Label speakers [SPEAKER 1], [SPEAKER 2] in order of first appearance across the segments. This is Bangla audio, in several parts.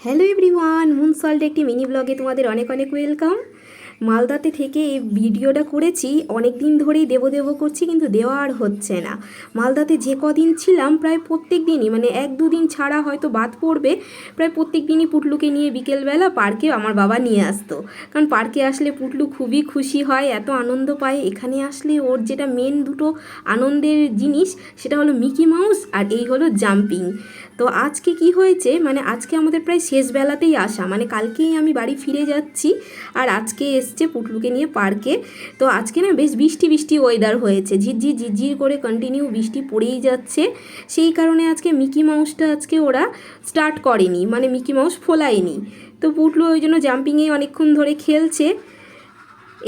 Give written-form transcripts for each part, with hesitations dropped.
[SPEAKER 1] হ্যালো এভরিওয়ান, মুন সল্ট একটি মিনি ব্লগে তোমাদের অনেক অনেক ওয়েলকাম। মালদাতে থেকে এই ভিডিওটা করেছি, অনেক দিন ধরেই দেবো করছি কিন্তু দেওয়া আর হচ্ছে না। মালদাতে যে কদিন ছিলাম প্রায় প্রত্যেক দিনই, মানে এক দুদিন ছাড়া হয়তো বাদ পড়বে, প্রায় প্রত্যেক দিনই পুটলুকে নিয়ে বিকেলবেলা পার্কে আমার বাবা নিয়ে আসতো। কারণ পার্কে আসলে পুটলু খুবই খুশি হয়, এত আনন্দ পায়। এখানে আসলে ওর যেটা মেন দুটো আনন্দের জিনিস সেটা হলো মিকি মাউস আর এই হলো জাম্পিং। তো আজকে কি হয়েছে, মানে আজকে আমাদের প্রায় শেষ বেলাতেই আসা, মানে কালকেই আমি বাড়ি ফিরে যাচ্ছি আর আজকে এসছে পুটলুকে নিয়ে পার্কে। তো আজকে না বেশ বৃষ্টি বৃষ্টি ওয়েদার হয়েছে, ঝিরঝির ঝিরঝির করে কন্টিনিউ বৃষ্টি পড়েই যাচ্ছে। সেই কারণে আজকে মিকি মাউসটা আজকে ওরা স্টার্ট করেনি, মানে মিকি মাউস ফোলায়নি। তো পুটলু ওই জন্য জাম্পিংয়ে অনেকক্ষণ ধরে খেলছে।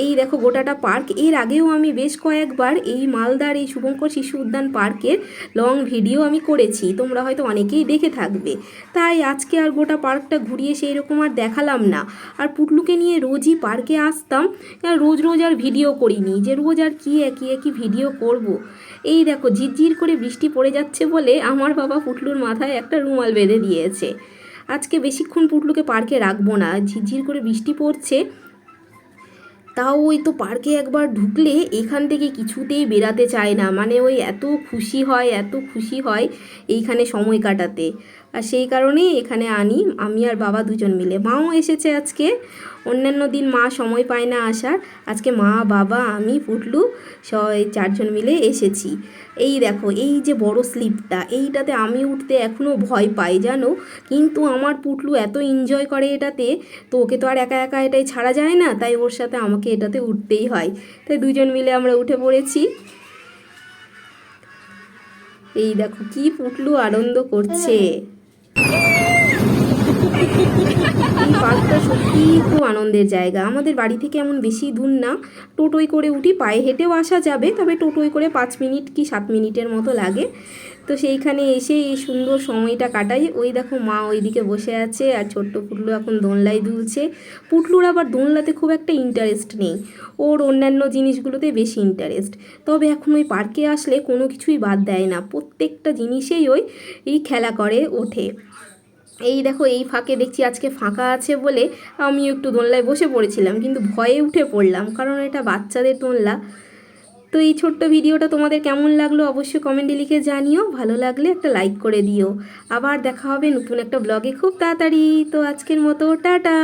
[SPEAKER 1] এই দেখো গোটাটা পার্ক, এর আগেও আমি বেশ কয়েকবার এই মালদার এই শুভঙ্কর শিশু উদ্যান পার্কের লং ভিডিও আমি করেছি, তোমরা হয়তো অনেকেই দেখে থাকবে। তাই আজকে আর গোটা পার্কটা ঘুরিয়ে সেই রকম আর দেখালাম না। আর পুটলুকে নিয়ে রোজই পার্কে আসতাম, রোজ রোজ আর ভিডিও করিনি, যে রোজ আর কি একই একই ভিডিও করব। এই দেখো ঝিরঝির করে বৃষ্টি পড়ে যাচ্ছে বলে আমার বাবা পুটলুর মাথায় একটা রুমাল বেঁধে দিয়েছে। আজকে বেশিক্ষণ পুটলুকে পার্কে রাখবো না, ঝিরঝির করে বৃষ্টি পড়ছে। তাও ওই তো পার্কে একবার ঢুকলে এখান থেকে কিছুতেই বেরাতে চায় না, মানে ওই এত খুশি হয় এত খুশি হয় এইখানে সময় কাটাতে। আর সেই কারণেই এখানে আনি আমি আর বাবা দুজন মিলে। মাও এসেছে আজকে, অন্যান্য দিন মা সময় পায় না আসার, আজকে মা বাবা আমি পুটলু সবাই চারজন মিলে এসেছি। এই দেখো এই যে বড় স্লিপটা, এইটাতে আমি উঠতে এখনও ভয় পাই জানো, কিন্তু আমার পুটলু এত এনজয় করে এটাতে, তো ওকে তো আর একা একা এটাই ছাড়া যায় না, তাই ওর সাথে আমাকে এটাতে উঠতেই হয়। তাই দুজন মিলে আমরা উঠে পড়েছি। এই দেখো কি পুটলু আনন্দ করছে। এই পার্কটা সত্যিই খুব আনন্দের জায়গা, আমাদের বাড়ি থেকে এমন বেশি দূর না, টোটোয় করে উঠি, পায়ে হেঁটেও আসা যাবে, তবে টোটোয় করে 5 মিনিট কি 7 মিনিটের মতো লাগে। তো সেইখানে এসে এই সুন্দর সময়টা কাটাই। ওই দেখো মা ওইদিকে বসে আছে আর ছোট্ট পুটলু এখন দোলনায় দুলছে। পুটলুর আবার দোলনাতে খুব একটা ইন্টারেস্ট নেই, ওর অন্যান্য জিনিসগুলোতে বেশি ইন্টারেস্ট। তবে এখন ওই পার্কে আসলে কোনো কিছুই বাদ দেয় না, প্রত্যেকটা জিনিসেই ওই এই খেলা করে ওঠে। এই দেখো এই ফাঁকে দেখছি আজকে ফাঁকা আছে বলে আমি একটু দোলনায় বসে পড়েছিলাম, কিন্তু ভয়ে উঠে পড়লাম কারণ এটা বাচ্চাদের দোলনা। তো এই ছোট্ট ভিডিওটা তোমাদের কেমন লাগলো অবশ্যই কমেন্টে লিখে জানিও, ভালো লাগলে একটা লাইক করে দিও। আবার দেখা হবে নতুন একটা ব্লগে খুব তাড়াতাড়ি। তো আজকের মতো টাটা।